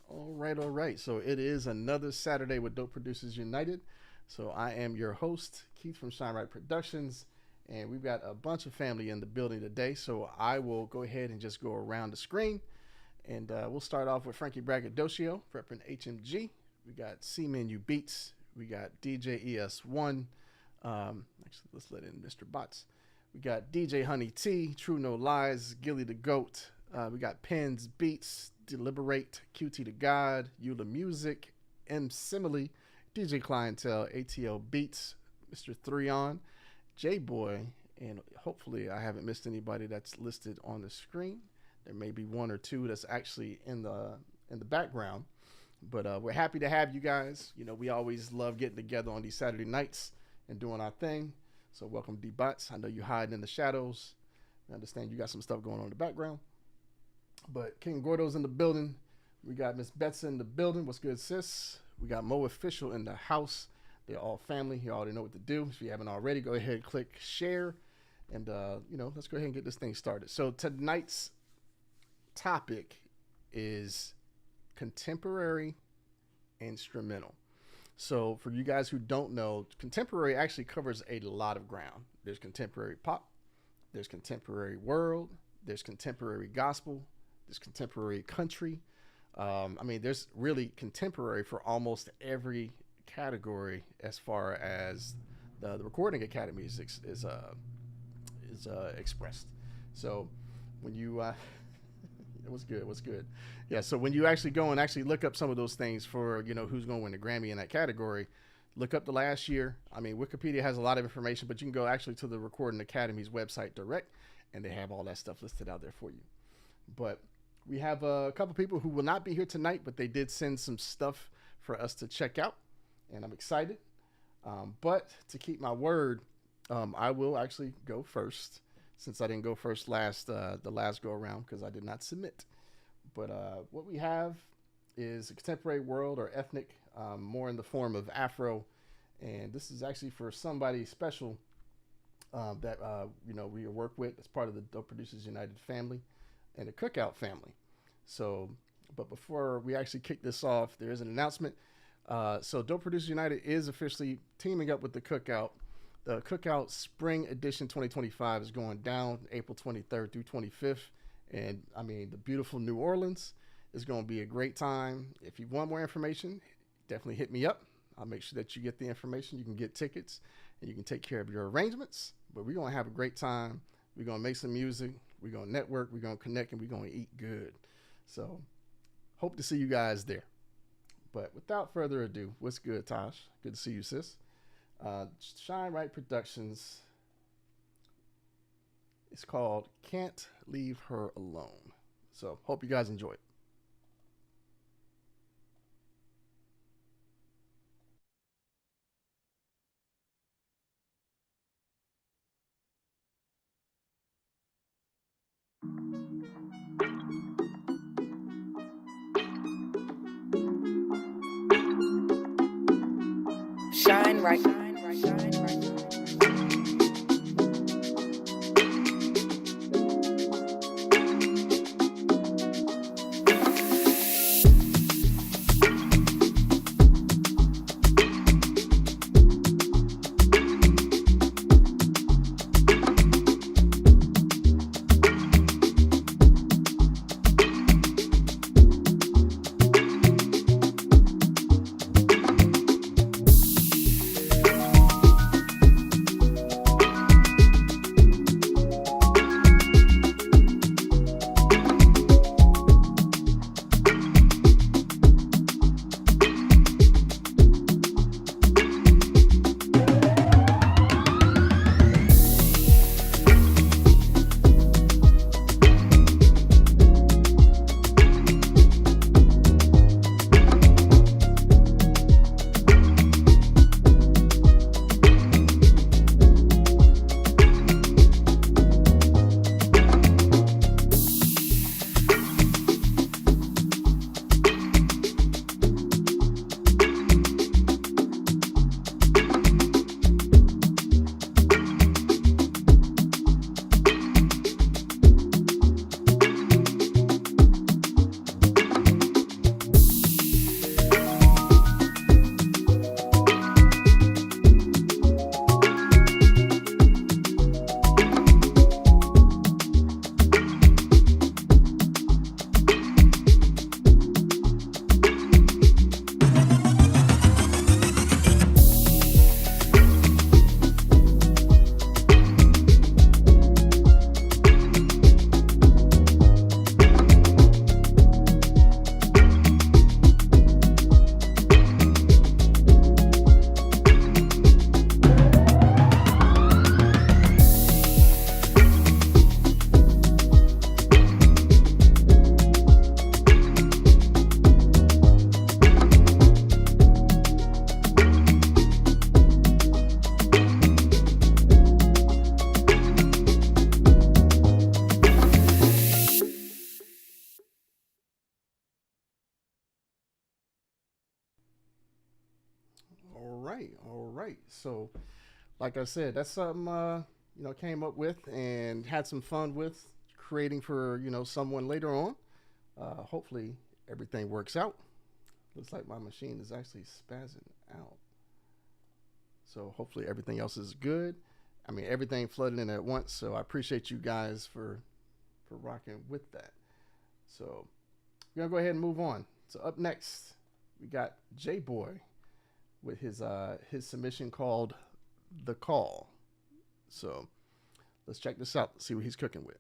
All right. So it is another Saturday with Dope Producers United. So I am your host, Keith from Shine Right Productions, and we've got a bunch of family in the building today. So I will go ahead and just go around the screen, and we'll start off with Frankie Braggadocio, repping HMG. We got C-Menu Beats. We got DJ ES1. Actually, let's let in Mr. Bots. We got DJ Honey T, True No Lies, Gilly the Goat. We got Pens Beats, Deliberate, QT the God, Eula Music, M Simile, DJ Clientele, ATL Beats, Mr. Threon, J-Boy, and hopefully I haven't missed anybody that's listed on the screen. There may be one or two that's actually in the background, but we're happy to have you guys. You know, we always love getting together on these Saturday nights and doing our thing. So welcome, D-Bots. I know you're hiding in the shadows. I understand you got some stuff going on in the background. But King Gordo's in the building. We got Miss Betsa in the building. What's good, sis? We got Mo Official in the house. They're all family. You already know what to do. If you haven't already, go ahead and click share. And, let's go ahead and get this thing started. So tonight's topic is contemporary instrumental. So for you guys who don't know, contemporary actually covers a lot of ground. There's contemporary pop. There's contemporary world. There's contemporary gospel. There's contemporary country. There's really contemporary for almost every category as far as the Recording Academy is expressed. So when you it was good. Yeah. So when you actually go and actually look up some of those things for, who's going to win the Grammy in that category, look up the last year. Wikipedia has a lot of information, but you can go actually to the Recording Academy's website direct, and they have all that stuff listed out there for you. But we have a couple people who will not be here tonight, but they did send some stuff for us to check out, and I'm excited. But to keep my word, I will actually go first, since I didn't go first the last go around because I did not submit. But what we have is a contemporary world or ethnic, more in the form of Afro, and this is actually for somebody special that we work with as part of the Dope Producers United family and the Cookout family. So, but before we actually kick this off, there is an announcement. So Dope Producers United is officially teaming up with the Cookout. The Cookout Spring Edition 2025 is going down April 23rd through 25th. And the beautiful New Orleans is going to be a great time. If you want more information, definitely hit me up. I'll make sure that you get the information. You can get tickets and you can take care of your arrangements. But we're going to have a great time. We're going to make some music. We're going to network. We're going to connect, and we're going to eat good. So hope to see you guys there. But without further ado, what's good, Tosh? Good to see you, sis. Shine Right Productions. It's called Can't Leave Her Alone. So hope you guys enjoy it. Shine right. all right. So, like I said, that's something came up with and had some fun with creating for someone later on. Hopefully, everything works out. Looks like my machine is actually spazzing out. So hopefully everything else is good. I mean, everything flooded in at once. So I appreciate you guys for rocking with that. So we're gonna go ahead and move on. So up next, we got J Boy with his submission called "The Call." So let's check this out. See what he's cooking with.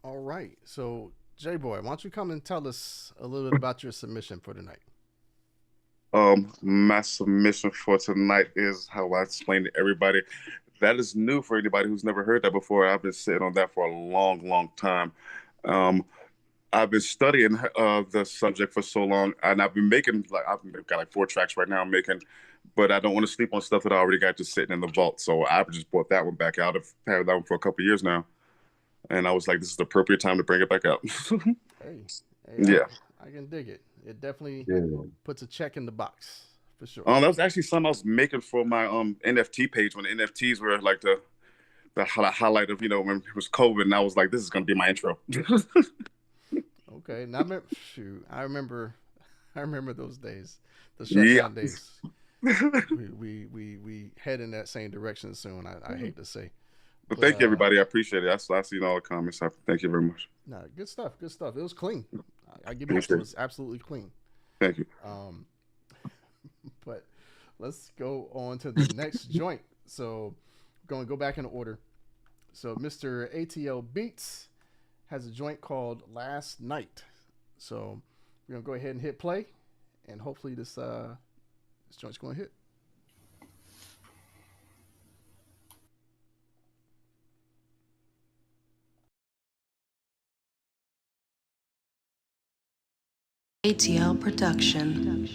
All right. So, J Boy, why don't you come and tell us a little bit about your submission for tonight? My submission for tonight is how I explained to everybody. That is new for anybody who's never heard that before. I've been sitting on that for a long, long time. Um, I've been studying the subject for so long, and I've been making I've got like 4 tracks right now I'm making, but I don't want to sleep on stuff that I already got just sitting in the vault. So I just brought that one back out. I've had that one for a couple of years now, and I was like, this is the appropriate time to bring it back out. Hey, hey, Yeah. I can dig it. It definitely Yeah. puts a check in the box for sure. That was actually something I was making for my NFT page when the NFTs were like the highlight of when it was COVID, and I was like, this is gonna be my intro. Okay, now shoot, I remember those days, the Yeah. shutdown days. We head in that same direction soon. I hate to say, But but thank you, everybody. I appreciate it. I seen all the comments. Thank you very much. no, good stuff, good stuff. It was clean. I give you that. It Appreciate it. was absolutely clean. Thank you. Um, but let's go on to the next joint. So going to go back in order. So Mr. ATL Beats has a joint called Last Night. So we're going to go ahead and hit play, and hopefully this joint's going to hit. ATL Production.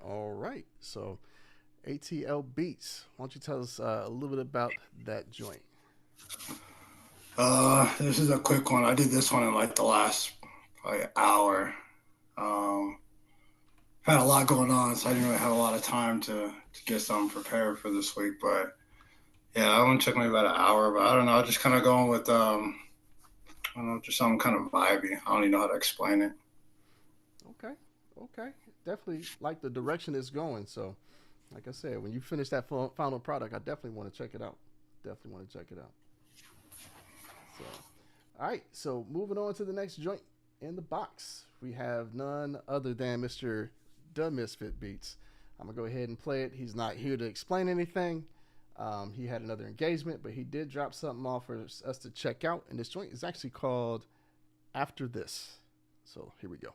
All right. So, ATL Beats, why don't you tell us a little bit about that joint? This is a quick one. I did this one in like the last probably hour. Had a lot going on, so I didn't really have a lot of time to get something prepared for this week. But yeah, that one took me about an hour. But I don't know, just kind of going with I don't know, just something kind of vibey. I don't even know how to explain it. Okay. Definitely like the direction it's going. So, like I said, when you finish that final product, I definitely want to check it out. So, all right. So, moving on to the next joint in the box, we have none other than Mr. The Misfit Beats. I'm gonna go ahead and play it. He's not here to explain anything. He had another engagement, but he did drop something off for us to check out. And this joint is actually called After This. So, here we go.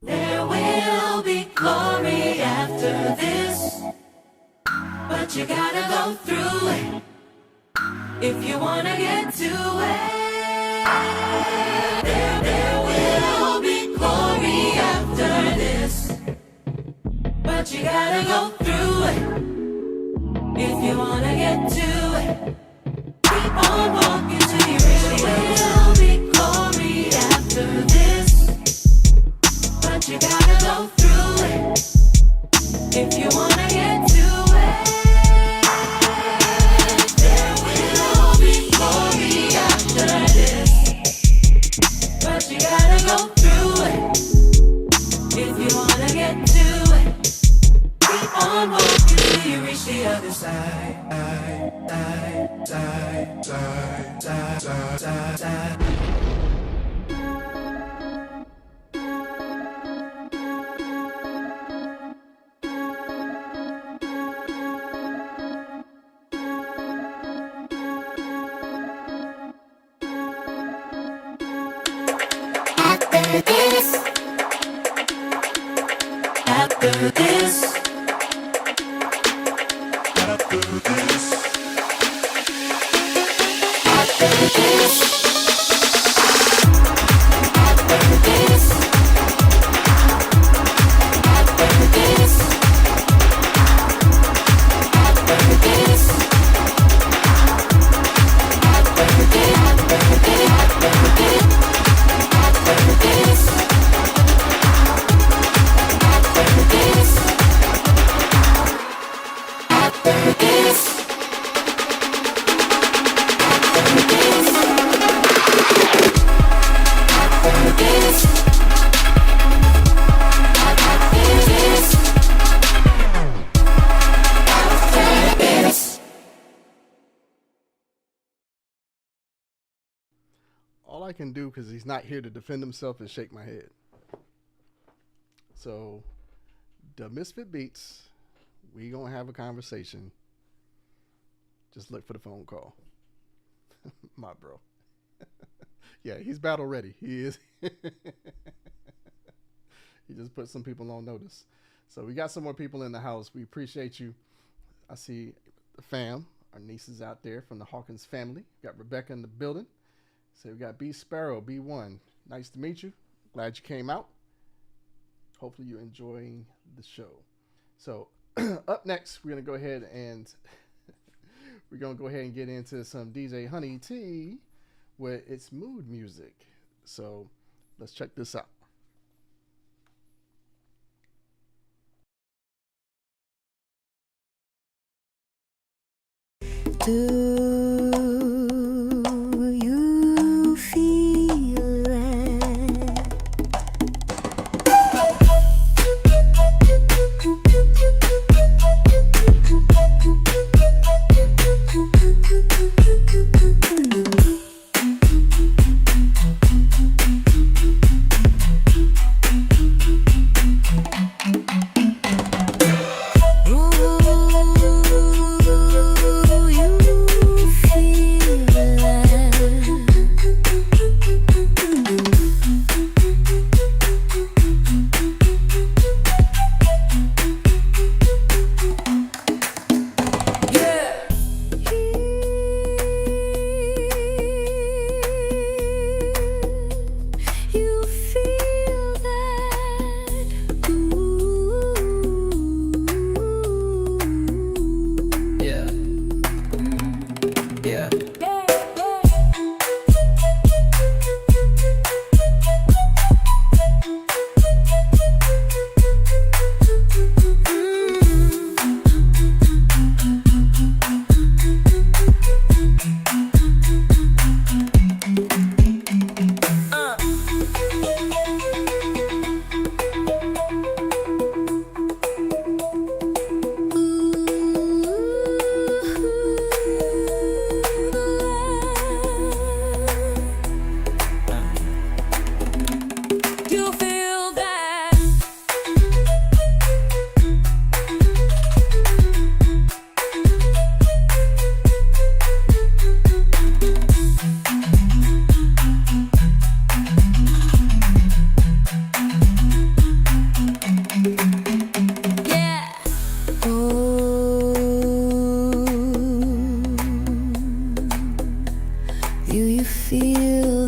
There will be glory after this, but you gotta go through it if you wanna get to it. There will be glory after this, but you gotta go through it if you wanna get to it. Keep on walking till you reach it. There will be glory after this, but you gotta go through it if you wanna get to it. There will be glory after this, but you gotta go through it if you wanna get to it. Keep on walking till you reach the other side. After this, I can do, because he's not here to defend himself, is shake my head. So, the Misfit Beats, we gonna have a conversation. Just look for the phone call. My bro. Yeah, he's battle ready. He is. He just put some people on notice. So we got some more people in the house. We appreciate you. I see the fam, our nieces out there from the Hawkins family. We got Rebecca in the building. So we got B Sparrow, B1. Nice to meet you. Glad you came out. Hopefully you're enjoying the show. So up next, we're gonna go ahead and get into some DJ Honey T with its mood music. So let's check this out. Do you feel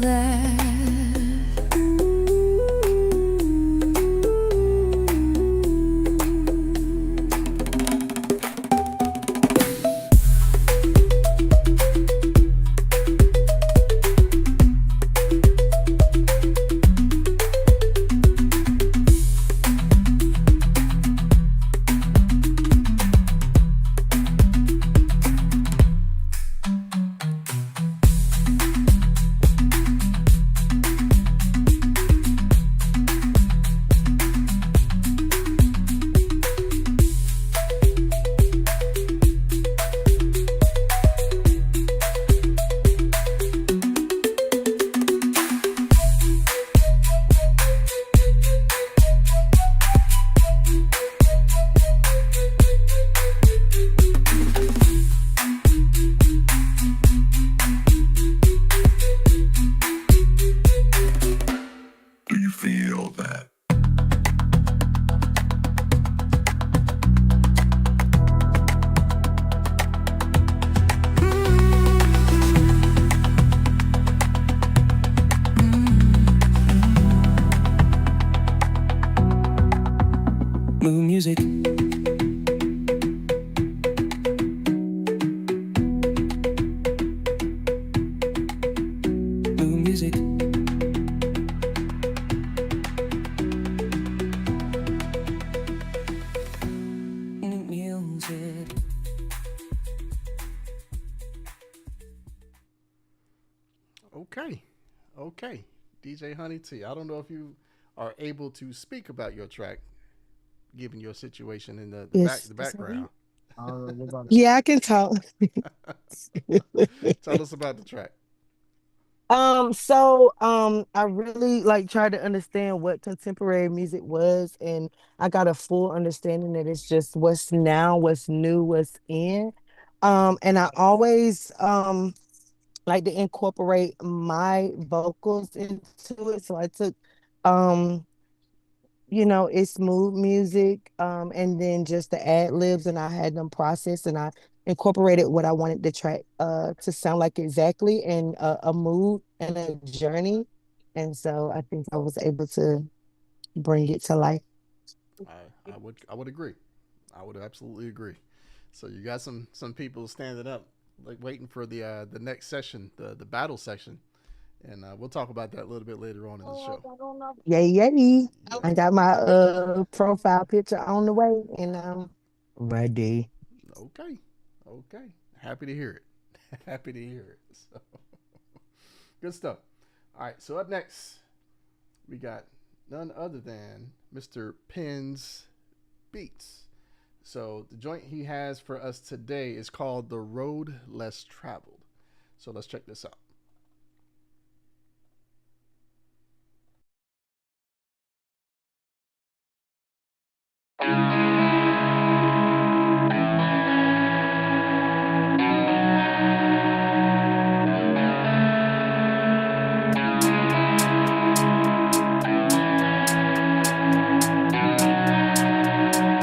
that? Mood music. Mood music. Mood music. Okay. DJ Honey T. I don't know if you are able to speak about your track, given your situation in the Yes. background. Yeah, I can talk. Tell us about the track. I really like tried to understand what contemporary music was, and I got a full understanding that it's just what's now, what's new, what's in. And I always like to incorporate my vocals into it. So I took um it's smooth music, and then just the ad libs, and I had them processed, and I incorporated what I wanted the track to sound like exactly, and a mood and a journey. And so I think I was able to bring it to life. I would agree. I would absolutely agree. So you got some people standing up, like waiting for the next session, the battle section, and we'll talk about that a little bit later on in the show. Yay, yay. Yeah. I got my profile picture on the way, and I'm ready. Okay. Okay. Happy to hear it. Happy to hear it. So good stuff. All right. So up next, we got none other than Mr. Penn's Beats. So the joint he has for us today is called The Road Less Traveled. So let's check this out.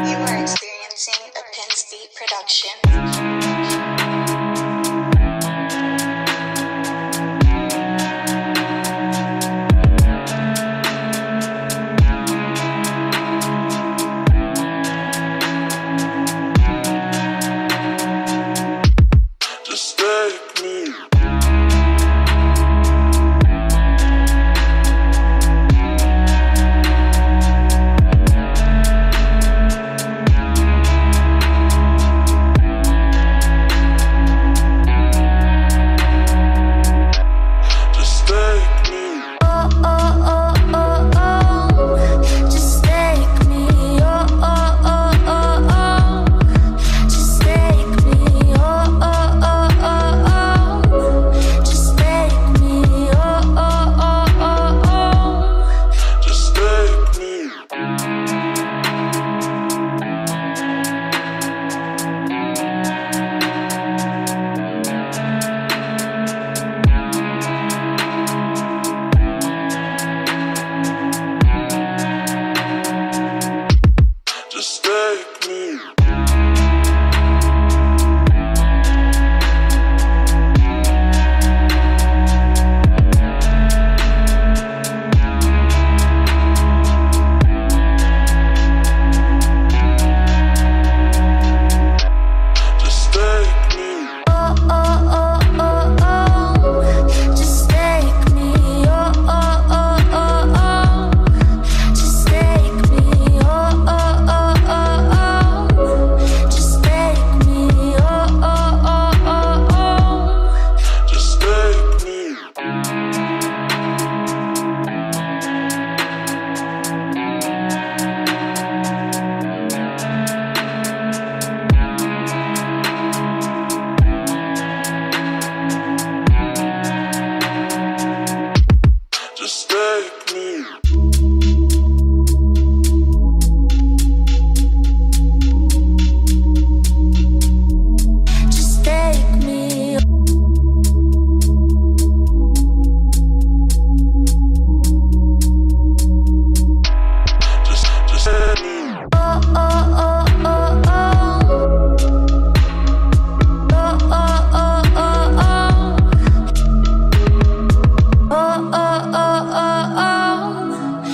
You are experiencing a Penn's Beat production. Just take me. Just take me. Oh, oh, oh, oh, oh. Just take me. Oh, oh, oh, oh, oh. Just take me. Oh, oh, oh, oh, oh. Just take me. Oh, oh, oh, oh, oh. Just take me. Just take me. Just take me. Oh, oh, oh, oh, oh. Just take me. Oh, oh, oh, oh, oh. Just take me. Oh, oh, oh, oh, oh. Just take me. Oh, oh, oh, oh, oh. Just take me. Just take me. Just take me. Just take me. Oh, oh, oh, oh, oh. Oh, oh, oh, oh, oh. Oh, oh, oh, oh, oh.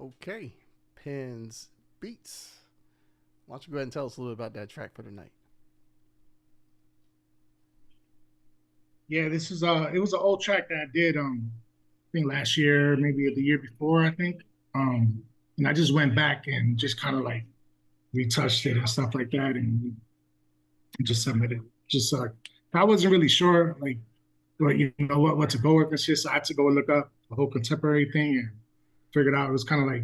Okay, Pins Beats. Why don't you go ahead and tell us a little bit about that track for tonight? Yeah, this is it was an old track that I did I think last year, maybe the year before, I think. And I just went back and just kind of like retouched it and stuff like that and just submitted. Just I wasn't really sure like what to go with. It's just I had to go look up the whole contemporary thing and figured out it was kind of like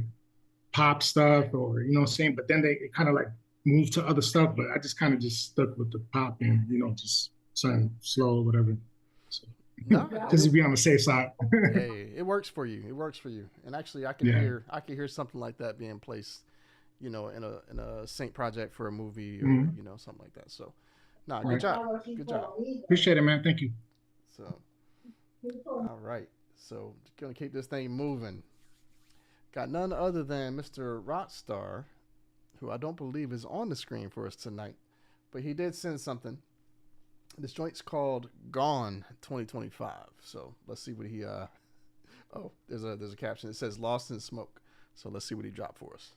pop stuff or you know what I'm saying. But then it kind of like moved to other stuff. But I just kind of just stuck with the pop and just something slow or whatever. So No, just to be on the safe side. hey, it works for you. It works for you. And actually, I can hear something like that being placed, in a sync project for a movie or something like that. So, good job. Good job. Appreciate it, man. Thank you. So, all right. So, gonna keep this thing moving. Got none other than Mr. Rockstar, who I don't believe is on the screen for us tonight, but he did send something. This joint's called Gone 2025. So let's see what he oh, there's a caption. It says Lost in Smoke. So let's see what he dropped for us.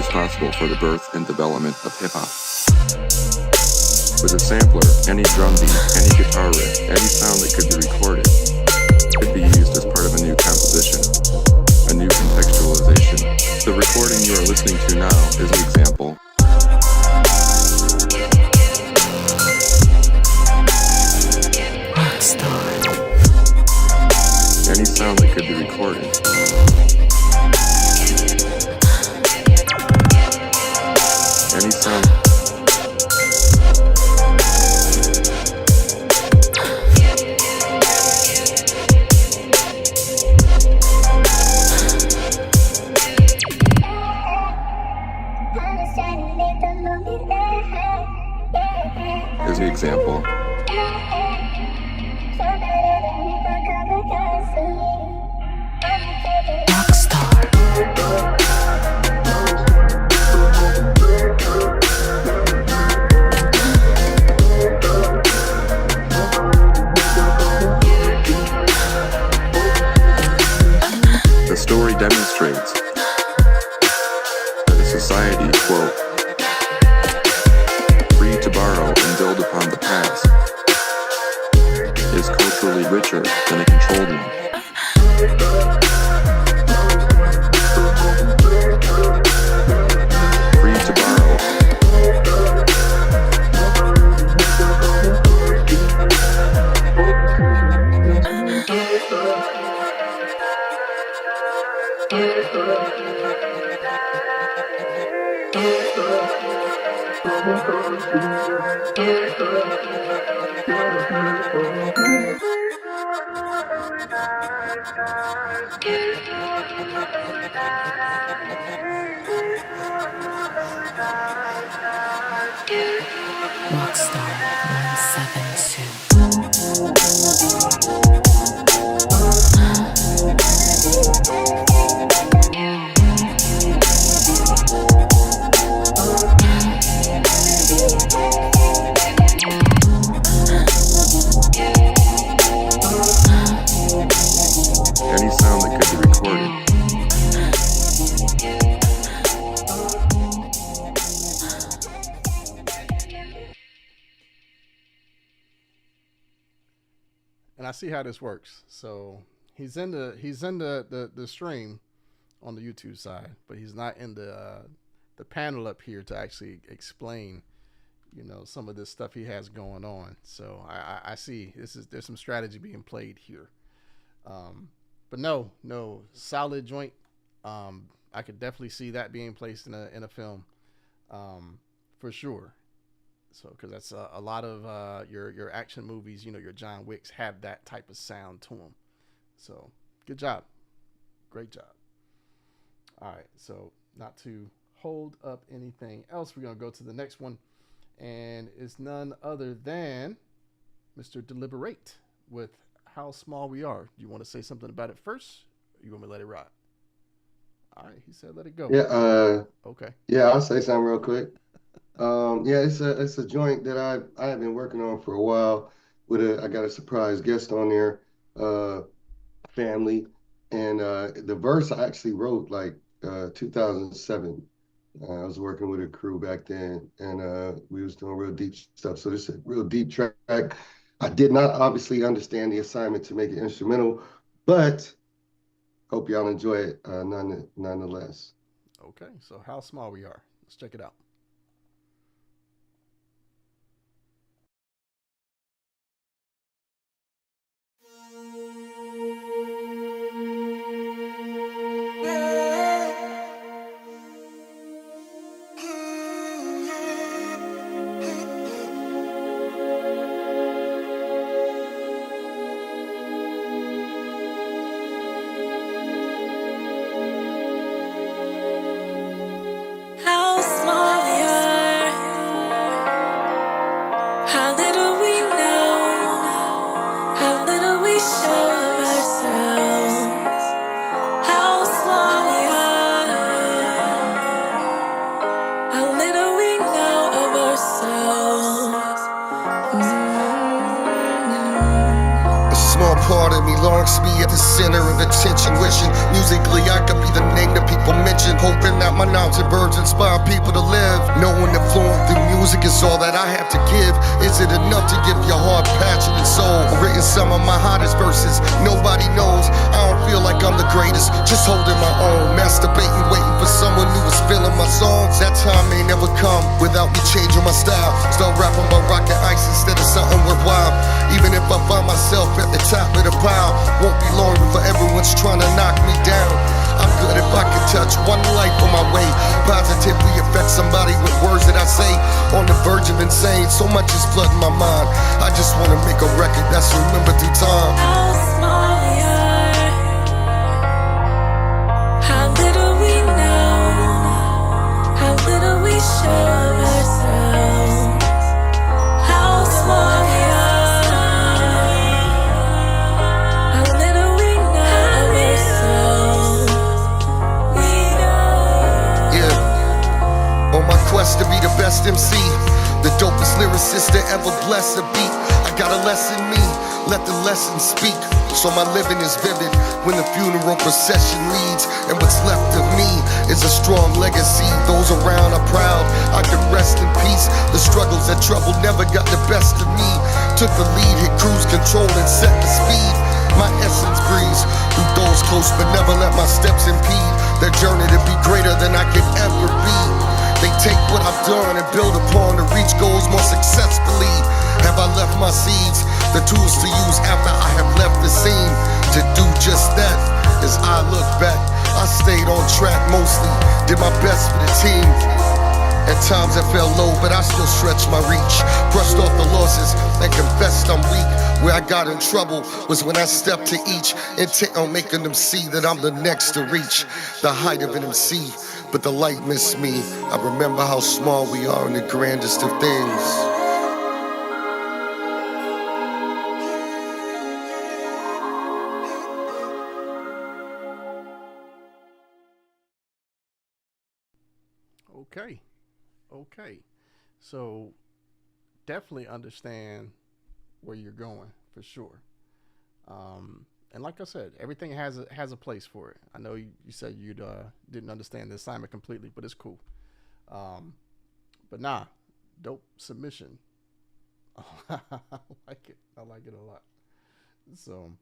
responsible for the birth and development of hip-hop. With a sampler, any drum beat, any guitar riff, any sound that could be recorded could be used as part of a new composition, a new contextualization. The recording you are listening to now is an example. Any sound that could be recorded. Any sound. Is the example. The story demonstrates that a society, quote, free to borrow and build upon the past, is culturally richer than a controlled one. Free to borrow. Rockstar 172. Any sound that could be recorded. see how this works. So he's in the stream on the YouTube side, but he's not in the panel up here to actually explain, some of this stuff he has going on. So I see there's some strategy being played here. But no, solid joint. I could definitely see that being placed in a film, for sure. So, because that's a lot of your action movies, your John Wicks have that type of sound to them. So, good job, great job. All right, so not to hold up anything else, we're gonna go to the next one, and it's none other than Mr. Deliberate with How Small We Are. Do you want to say something about it first, or you want me to let it ride? All right, he said let it go. Yeah, Okay. yeah, I'll say something real quick. Yeah, it's a joint that I have been working on for a while. I got a surprise guest on there, family, and the verse I actually wrote like 2007. I was working with a crew back then, and we was doing real deep stuff. So this is a real deep track. I did not obviously understand the assignment to make it instrumental, but hope y'all enjoy it nonetheless. Okay, so How Small We Are. Let's check it out. How small we are, how little we know, how little we show of ourselves. How small we are, how little we know of ourselves. A small part of me longs to be at the center of attention, wishing musically I could be the name that people mention, hoping that my knowledge and birds inspire people to live, knowing that flowing through music is all that I have to give. Is it enough to give your heart, passion, and soul? Written some of my hottest verses, nobody knows. I don't feel like I'm the greatest, just holding my own, masturbating, waiting for someone who is feeling my songs. That time may never come without me changing my style. Start rapping about rocking ice instead of something worthwhile. Even if I find myself at the top of the pile, won't be long before everyone's trying to knock me down. I'm good if I can touch one life on my way, positively affect somebody with words that I say. On the verge of insane, so much is flooding my mind. I just wanna make a record that's remembered through time. How small we are, how little we know, how little we show of ourselves. How small we are, how little we know of ourselves. Yeah, on my quest to be the best MC, the dopest lyricist to ever bless a beat. I got a lesson me, let the lesson speak. So my living is vivid when the funeral procession leads, and what's left of me is a strong legacy. Those around are proud, I can rest in peace. The struggles and trouble never got the best of me. Took the lead, hit cruise control and set the speed. My essence breathes through those close, but never let my steps impede their journey to be greater than I could ever be. They take what I've done and build upon to reach goals more successfully. Have I left my seeds, the tools to use after I have left the scene? To do just that, as I look back, I stayed on track mostly, did my best for the team. At times I fell low, but I still stretched my reach. Brushed off the losses and confessed I'm weak. Where I got in trouble was when I stepped to each, intent on making them see that I'm the next to reach the height of an MC. But the light missed me. I remember how small we are in the grandest of things. Okay. So definitely understand where you're going for sure. And like I said, everything has a place for it. I know you said you didn't understand the assignment completely, but it's cool. But nah, dope submission. I like it a lot. So,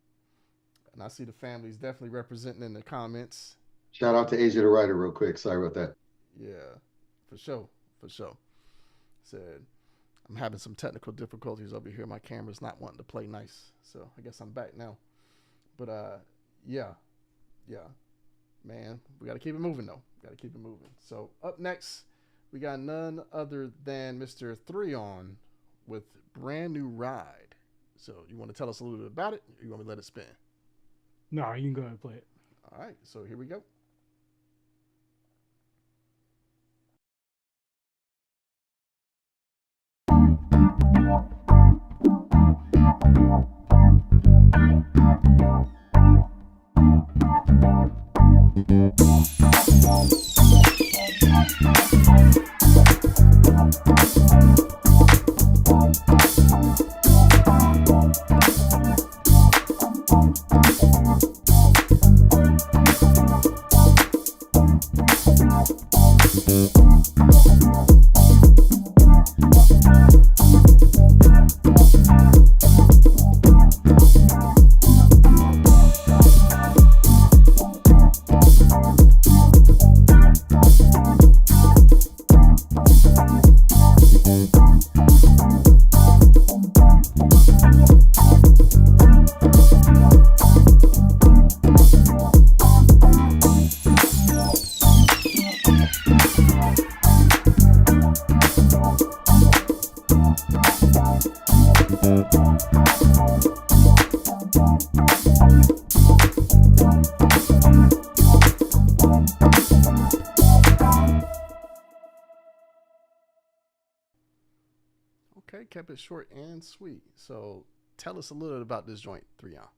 and I see the family's definitely representing in the comments. Shout out to Asia the writer real quick. Sorry about that. Yeah, for sure. For sure. Said, I'm having some technical difficulties over here. My camera's not wanting to play nice. So I guess I'm back now. But yeah. Man, we got to keep it moving though. Got to keep it moving. So up next, we got none other than Mr. 3On with Brand New Ride. So you want to tell us a little bit about it, or you want me to let it spin? No, you can go ahead and play it. All right, so here we go. Okay, kept it short and sweet. So tell us a little bit about this joint, 3On.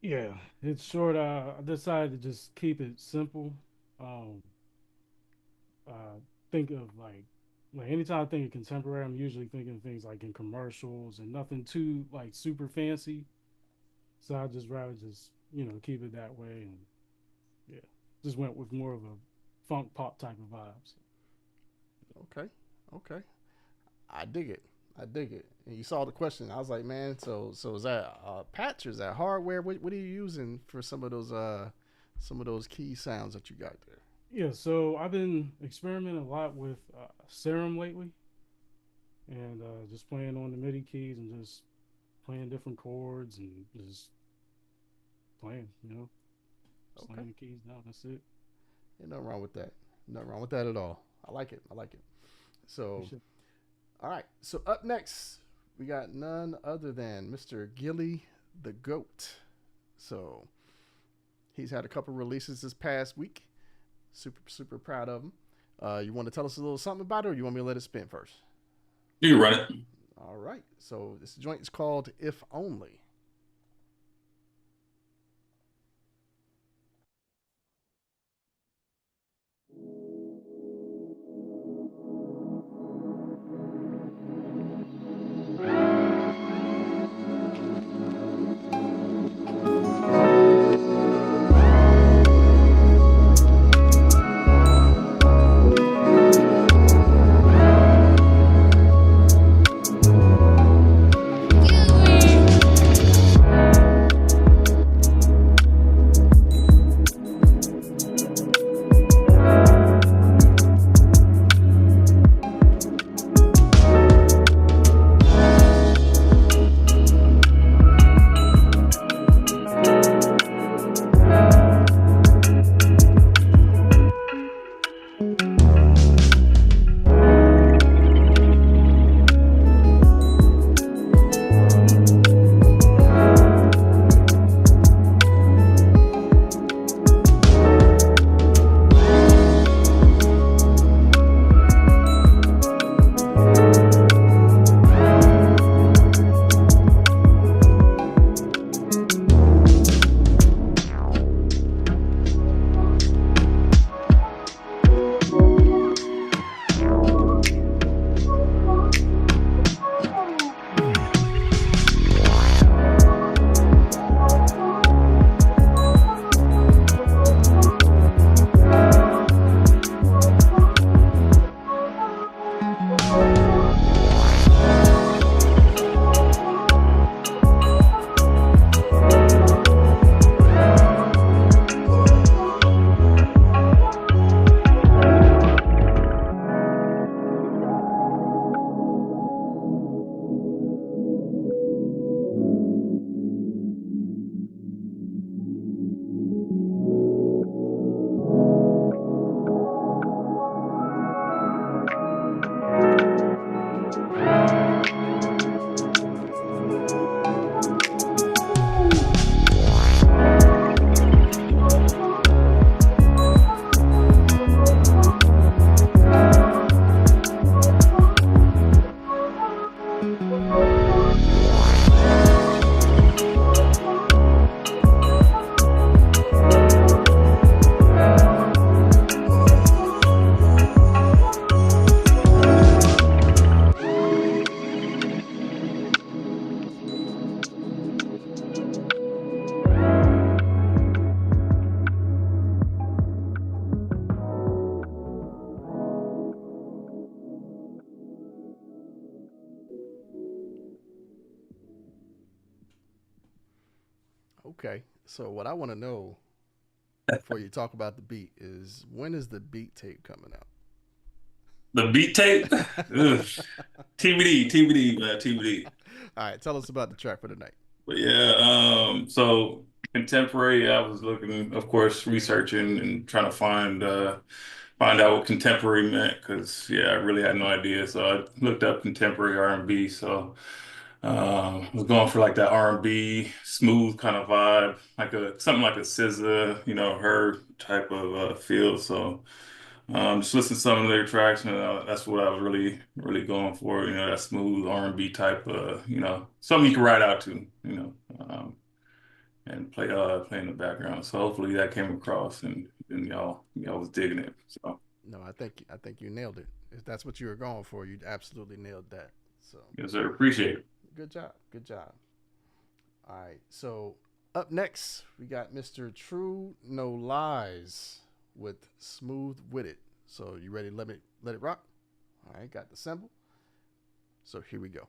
Yeah, it's short. I decided to just keep it simple. Think of like anytime I think of contemporary, I'm usually thinking things like in commercials and nothing too like super fancy. So I just rather just keep it that way, and yeah, just went with more of a funk pop type of vibes. Okay. I dig it. And you saw the question. I was like, man, so is that patch or is that hardware? What are you using for some of those key sounds that you got there? Yeah, so I've been experimenting a lot with Serum lately, and just playing on the MIDI keys and just playing different chords and just playing, just laying the keys down. That's it. Ain't nothing wrong with that. Nothing wrong with that at all. I like it. So, all right. So up next, we got none other than Mr. Gilly the Goat. So he's had a couple releases this past week. Super proud of him. You want to tell us a little something about it, or you want me to let it spin first? You can run it. All right. So this joint is called If Only. Okay. So what I want to know before you talk about the beat is when is the beat tape coming out? The beat tape? Ugh. TBD, TBD, man, TBD. All right, tell us about the track for tonight. But yeah, so contemporary, I was looking, of course, researching and trying to find out what contemporary meant because yeah, I really had no idea. So I looked up contemporary R&B. So was going for like that R&B smooth kind of vibe, like a something like a SZA, her type of feel. So just listen to some of their tracks, and that's what I was really, really going for. That smooth R&B type, something you can ride out to, and play in the background. So hopefully that came across, and y'all was digging it. So No, I think you nailed it. If that's what you were going for, you absolutely nailed that. So yes, sir. Appreciate it. good job, good job. All right, so up next we got Mr. True No Lies with Smooth With It. So you ready to let it rock? All right, got the symbol. So here we go.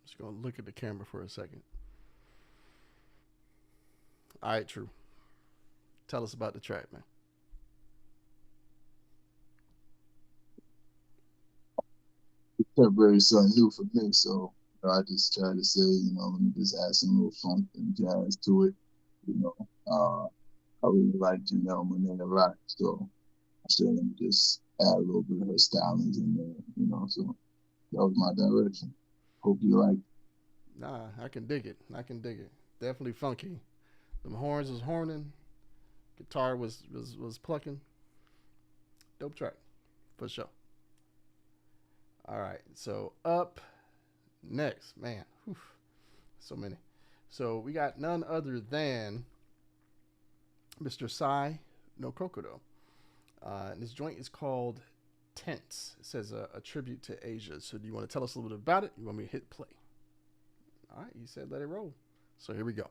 Just gonna look at the camera for a second. All right, True. Tell us about the track, man. Contemporary is something new for me, so I just try to say, let me just add some little funk and jazz to it. You know, I really like Janelle Monáe a lot, so I said let me just add a little bit of her stylings in there. So that was my direction. Hope you like it. Nah, I can dig it. I can dig it. Definitely funky. Them horns was horning. Guitar was plucking. Dope track, for sure. All right, so up next, man, whew, so many. So we got none other than Mr. Sai no Kokodo. And this joint is called Intense. It says a tribute to Asia. So do you want to tell us a little bit about it? You want me to hit play? All right, you said let it roll. So here we go.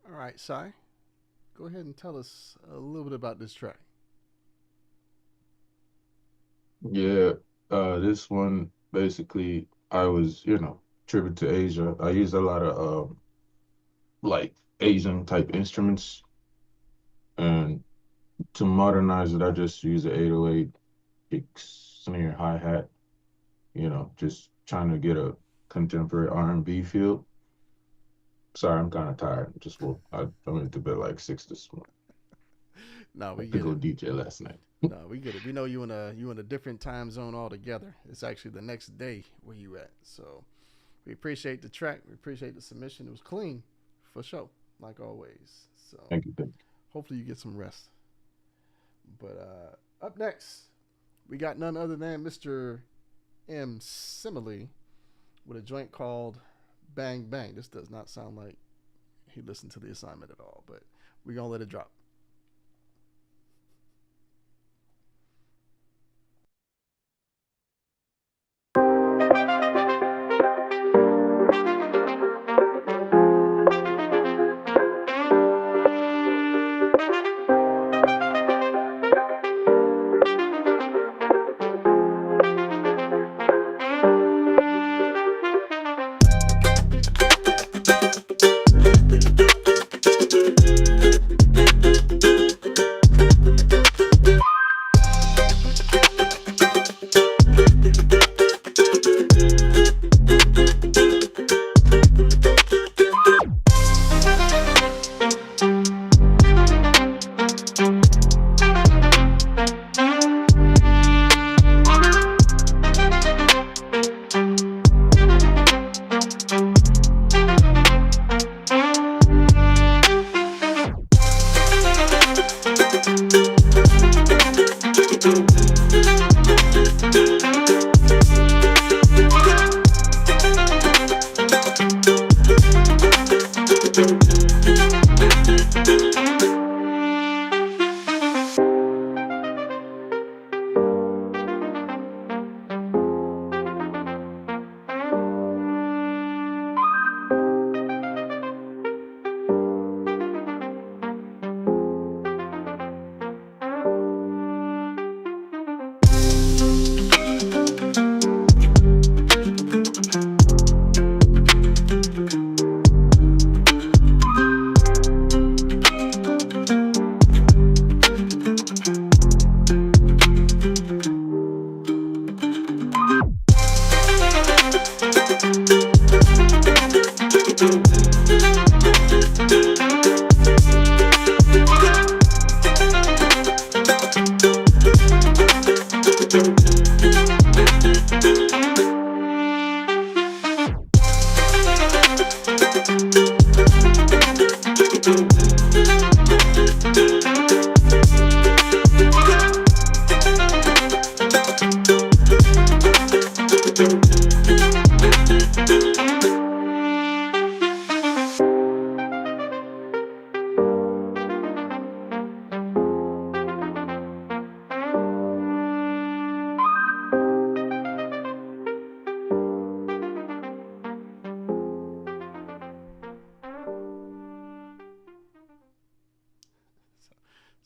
All right, Sai, go ahead and tell us a little bit about this track. Yeah, this one basically I was, tribute to Asia. I used a lot of like Asian type instruments, and to modernize it, I just use an 808 kick, snare, hi-hat, just trying to get a contemporary R&B feel. Sorry, I'm kind of tired. I went to bed like 6 this morning. No, we I had to get go it. DJ last night. No, we get it. We know you in a different time zone altogether. It's actually the next day where you at. So we appreciate the track. We appreciate the submission. It was clean, for sure, like always. So Thank you. hopefully you get some rest. But up next, we got none other than Mr. M. Simile with a joint called Bang Bang. This does not sound like he listened to the assignment at all, but we're going to let it drop.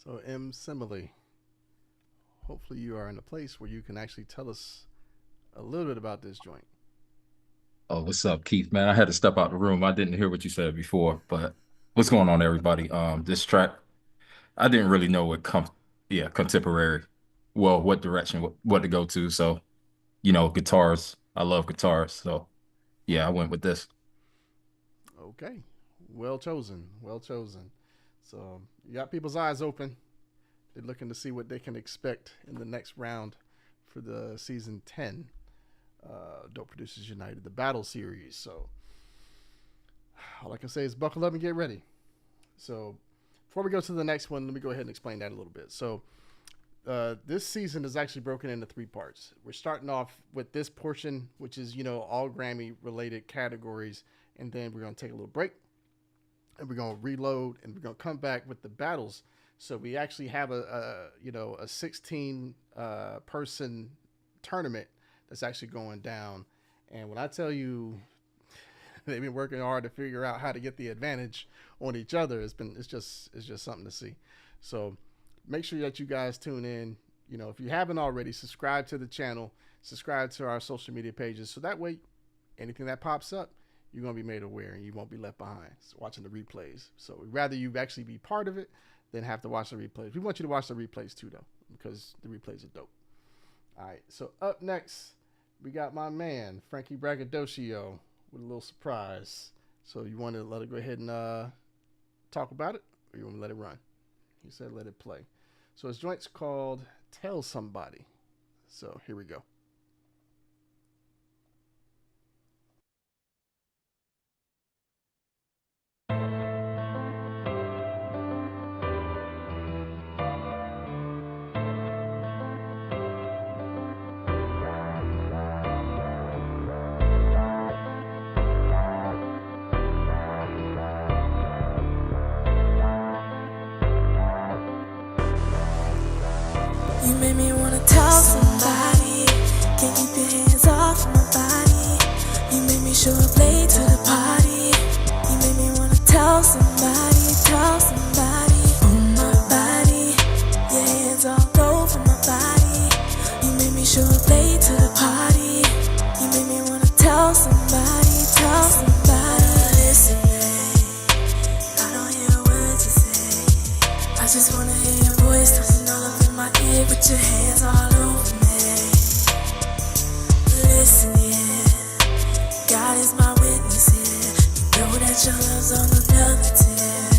So, M. Simile, hopefully you are in a place where you can actually tell us a little bit about this joint. Oh, what's up, Keith? Man, I had to step out the room. I didn't hear what you said before, but what's going on, everybody? This track, I didn't really know contemporary, well, what direction, what to go to. So, guitars. I love guitars. So, yeah, I went with this. Okay, well chosen, well chosen. So you got people's eyes open. They're looking to see what they can expect in the next round for the season 10, Dope Producers United, the battle series. So all I can say is buckle up and get ready. So before we go to the next one, let me go ahead and explain that a little bit. So this season is actually broken into 3 parts. We're starting off with this portion, which is, all Grammy related categories. And then we're going to take a little break. And we're going to reload, and we're going to come back with the battles. So we actually have a 16 person tournament that's actually going down. And when I tell you they've been working hard to figure out how to get the advantage on each other, it's just something to see. So make sure that you guys tune in. If you haven't already, subscribe to the channel, subscribe to our social media pages, so that way anything that pops up, you're going to be made aware and you won't be left behind watching the replays. So we'd rather you actually be part of it than have to watch the replays. We want you to watch the replays too, though, because the replays are dope. All right, so up next, we got my man, Frankie Braggadocio, with a little surprise. So you want to let it go ahead and talk about it, or you want me to let it run? He said let it play. So his joint's called Tell Somebody. So here we go. You made me wanna tell somebody. Can't keep your hands off my body. You made me show up late to the party. You made me wanna tell somebody on my body. Your hands all over my body. You made me show up late to the party. You made me wanna tell somebody. Listen, babe, I don't hear words you say. I just wanna hear your voice talking all up in my ear with your hands all over me. Listen, yeah, God is my witness here. You know that your love's on another tier.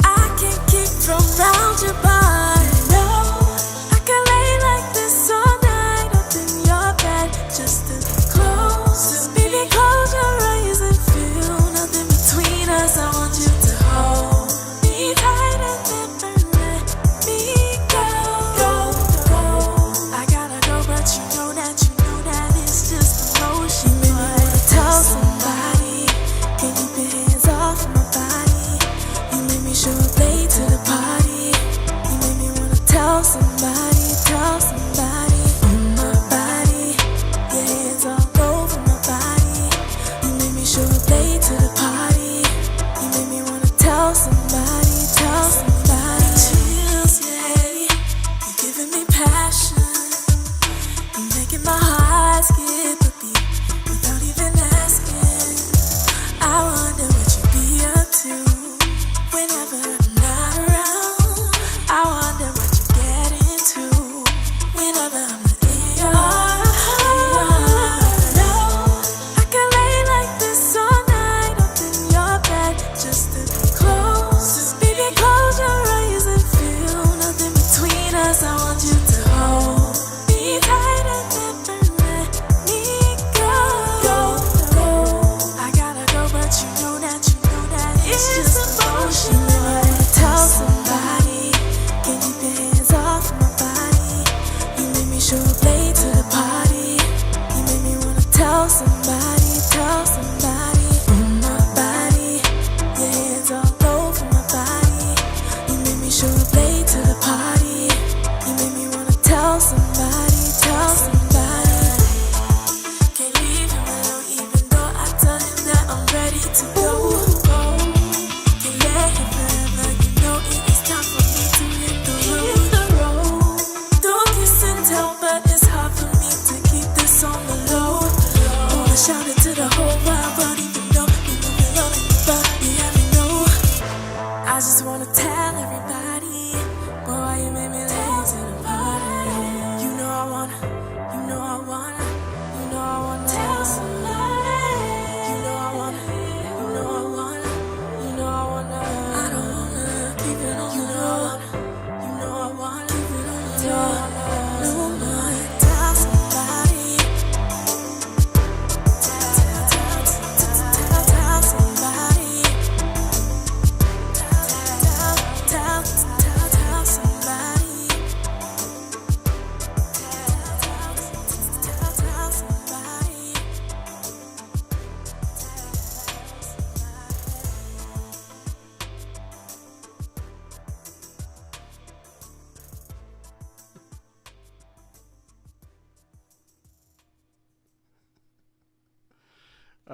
I can't keep from round your body. No, I can lay like this all night up in your bed, just to close. Baby, close your eyes and feel nothing between us. I want you to hold me tight and never let me go. I gotta go, but you know that it's just emotion. You made me wanna tell somebody. Can't keep your hands off my body. You made me show up late to the party. You made me wanna tell somebody on my body. Your hands all over my body. You made me show up late to the party. You made me wanna tell somebody. Chills, yeah. You're giving me passion. You're making my heart skip a beat without even asking. I wonder what you be up to whenever I'm not around. I wonder what you get into whenever I'm not in your heart. No, I can lay like this all night up in your bed, just to close. Baby, close your eyes and feel nothing between us. I want you to hold me tight and never let me go. I gotta go, but you know that it's just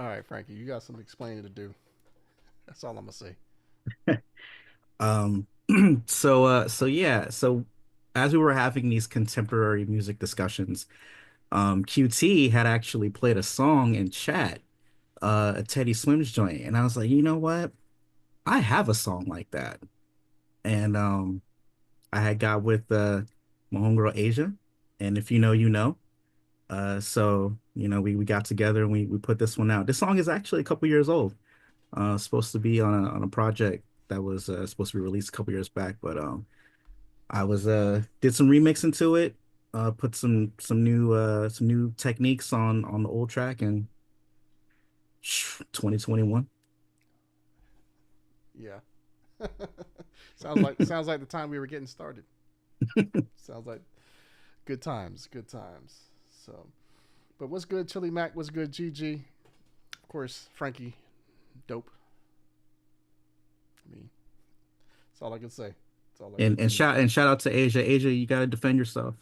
All right, Frankie, you got some explaining to do. That's all I'm gonna say. Um, so yeah, so as we were having these contemporary music discussions, QT had actually played a song in chat, a Teddy Swims joint, and I was like, you know what? I have a song like that, and I had got with my homegirl Asia, and if you know, you know. So we got together and we put this one out. This song is actually a couple years old. Supposed to be on a project that was supposed to be released a couple years back, but I was did some remixing to it, put some new techniques on the old track, and 2021. Yeah. sounds like the time we were getting started. Sounds like good times, good times. So, but what's good, Chili Mac? What's good, GG? Of course, Frankie, dope. I mean, that's all I can say. That's all I can And say. shout out to Asia. Asia, you gotta defend yourself.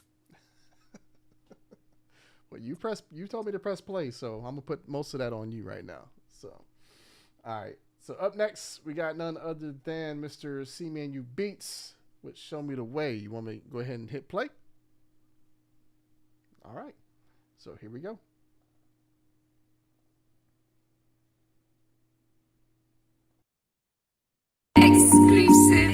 Well, you told me to press play, so I'm gonna put most of that on you right now. So, all right. So up next, we got none other than Mr. C-Man Beats with "Show Me the Way." You want me to go ahead and hit play? All right. So here we go. Exclusive.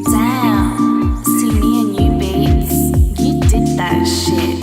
Damn. See me and you beats. You did that shit.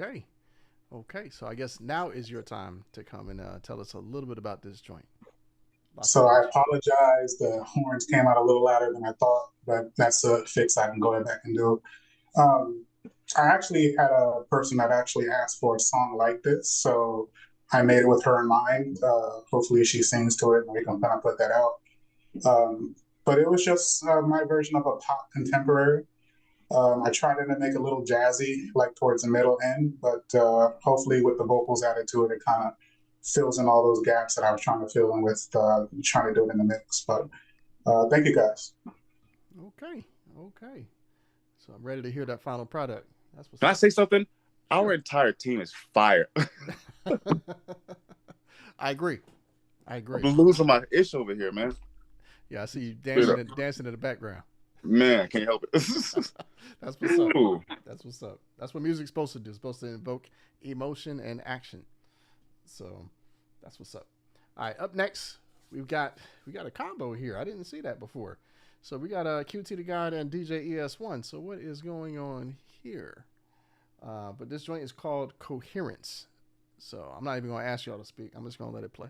Okay. Okay. So I guess now is your time to come and tell us a little bit about this joint. So I apologize. The horns came out a little louder than I thought, but that's a fix I can go back and do. Um, I actually had a person that actually asked for a song like this, so I made it with her in mind. Hopefully she sings to it and we can kind of put that out. But it was just my version of a pop contemporary. I tried to make it a little jazzy, like towards the middle end, but hopefully with the vocals added to it, it kind of fills in all those gaps that I was trying to fill in with trying to do it in the mix. But thank you guys. Okay. Okay. So I'm ready to hear that final product. That's what's Can I say something? Our entire team is fire. I agree. I agree. I'm losing my ish over here, man. Yeah, I see you Straight up. dancing in the background. Man, can't help it. That's what's up. Ooh. That's what's up. That's what music's supposed to do. It's supposed to invoke emotion and action. So that's what's up. All right, up next we got a combo here. I didn't see that before. So we got QT the God and DJ ES1. So what is going on here? But this joint is called Coherence. So I'm not even going to ask y'all to speak. I'm just going to let it play.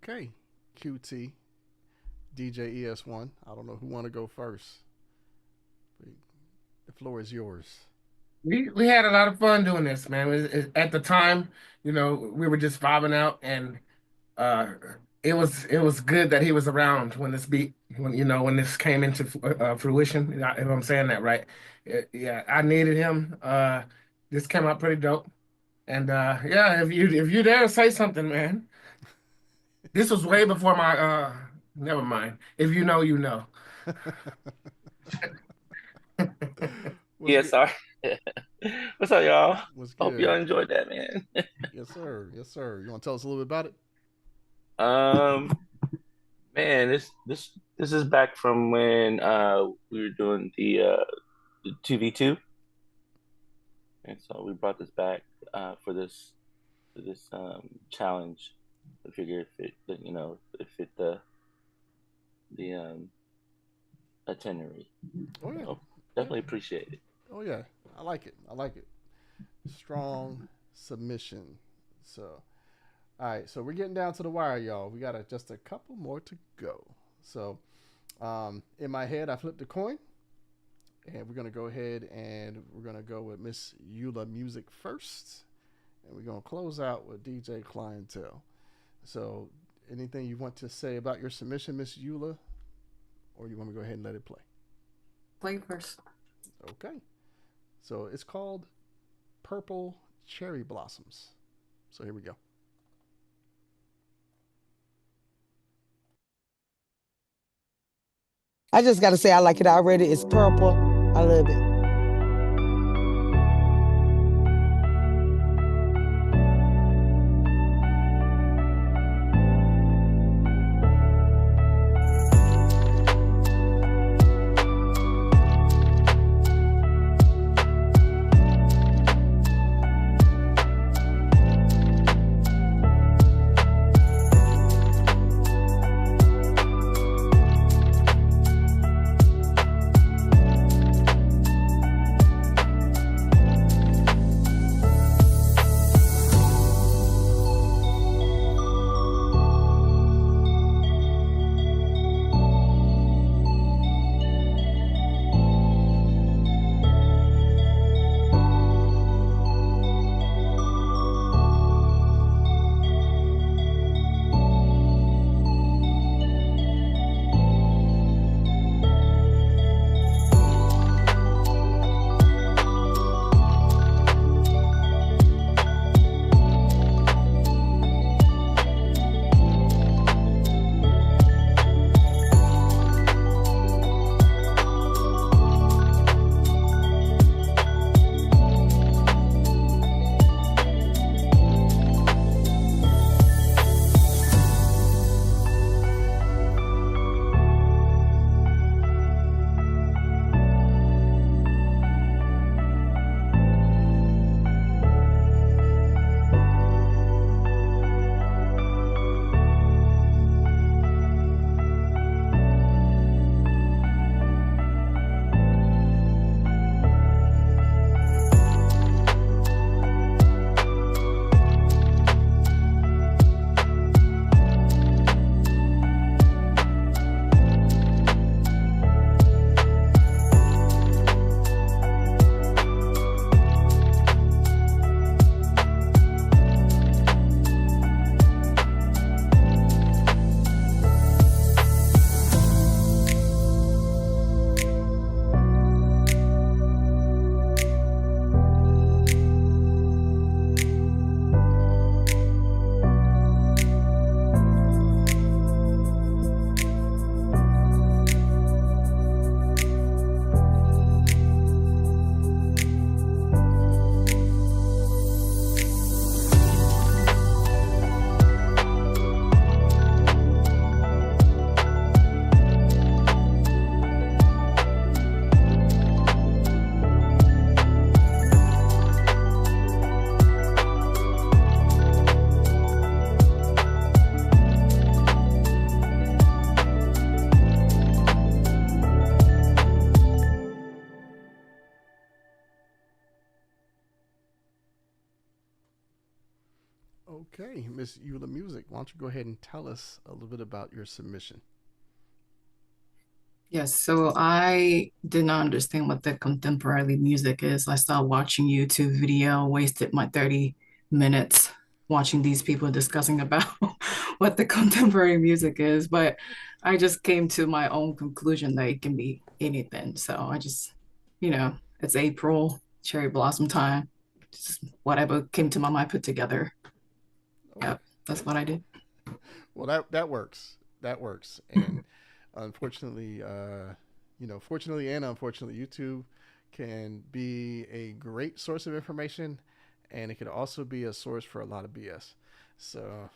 Okay, QT, DJ ES1. I don't know who want to go first. The floor is yours. We had a lot of fun doing this, man. At the time, we were just vibing out, and uh, it was good that he was around when this beat when this came into fruition. If I'm saying that right, yeah, I needed him. This came out pretty dope, and yeah, if you dare say something, man. This was way before my never mind. If you know, you know. Yeah, sorry. What's up, y'all? What's Hope good? y'all enjoyed that, man. Yes, sir. Yes, sir. You want to tell us a little bit about it? Man, this is back from when we were doing the 2v2, and so we brought this back for this challenge. I figure if it fit the itinerary. Oh yeah, So yeah. definitely appreciate it. Oh yeah, I like it. I like it. Strong submission. So, all right. So we're getting down to the wire, y'all. We got just a couple more to go. So, in my head, I flipped a coin, and we're gonna go ahead and we're gonna go with Miss Eula Music first, and we're gonna close out with DJ Clientele. So, anything you want to say about your submission, Miss Eula, or you want me to go ahead and let it play? Play first. Okay. So it's called Purple Cherry Blossoms. So here we go. I just got to say, I like it already. It's purple. I love it. Okay, Miss Eula Music, why don't you go ahead and tell us a little bit about your submission? Yes, so I did not understand what the contemporary music is. I started watching YouTube video, wasted my 30 minutes watching these people discussing about what the contemporary music is, but I just came to my own conclusion that it can be anything. So I just, it's April, cherry blossom time. Just whatever came to my mind put together. Okay. Yep, that's what I did. Well, that works. That works. And unfortunately, fortunately and unfortunately, YouTube can be a great source of information, and it can also be a source for a lot of BS. So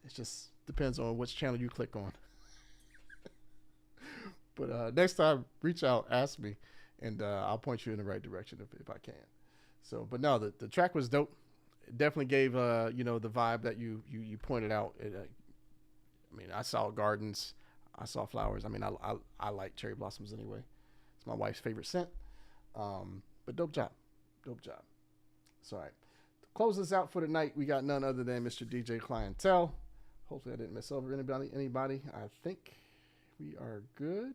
it just depends on which channel you click on. But next time, reach out, ask me, and I'll point you in the right direction if I can. So, but no, the track was dope. It definitely gave you know, the vibe that you pointed out. I mean, I saw gardens, I saw flowers. I mean, I like cherry blossoms anyway. It's my wife's favorite scent. But dope job, dope job. So, all right, to close this out for the night, we got none other than Mr. DJ Clientele. Hopefully, I didn't miss over anybody. I think we are good.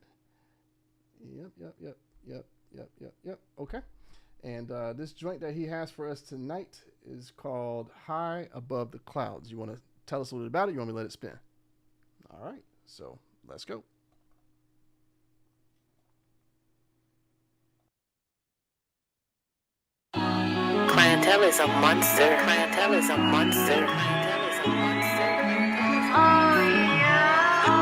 Yep. Okay. And this joint that he has for us tonight is called High Above the Clouds. You want to tell us a little bit about it? You want me to let it spin? All right. So let's go. Clientele is a monster. Clientele is a monster. Clientele is a monster. Oh, yeah. Oh,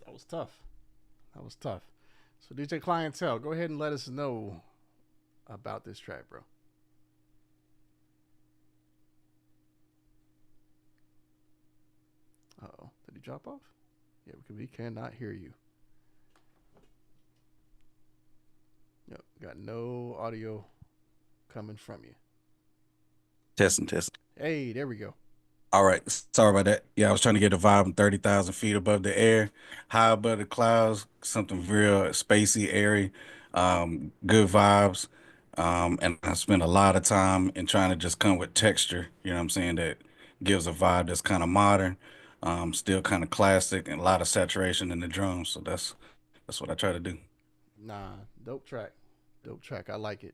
That was tough. That was tough. So DJ Clientele, go ahead and let us know about this track, bro. Uh-oh. Did he drop off? Yeah, we cannot hear you. Yep, got no audio coming from you. Testing. Hey, there we go. All right, sorry about that. Yeah, I was trying to get a vibe from 30,000 feet above the air, high above the clouds, something real spacey, airy, good vibes. And I spent a lot of time in trying to just come with texture, you know what I'm saying, that gives a vibe that's kind of modern, still kind of classic, and a lot of saturation in the drums. So that's what I try to do. Nah, dope track. Dope track. I like it.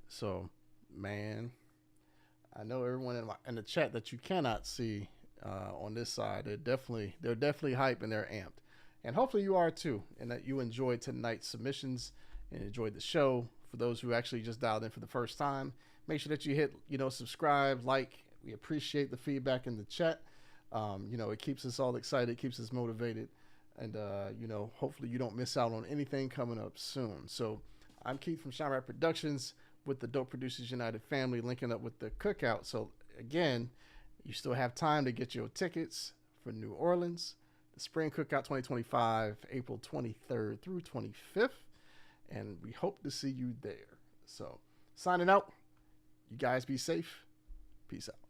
So, man, I know everyone in the chat that you cannot see on this side. They're definitely hype and they're amped, and hopefully you are too, and that you enjoyed tonight's submissions and enjoyed the show. For those who actually just dialed in for the first time, make sure that you hit subscribe, like. We appreciate the feedback in the chat. It keeps us all excited, keeps us motivated, and hopefully you don't miss out on anything coming up soon. So I'm Keith from Shine Right Productions with the Dope Producers United family, linking up with the cookout. So again, you still have time to get your tickets for New Orleans, the Spring Cookout 2025, April 23rd through 25th, and we hope to see you there. So signing out. You guys be safe. Peace out.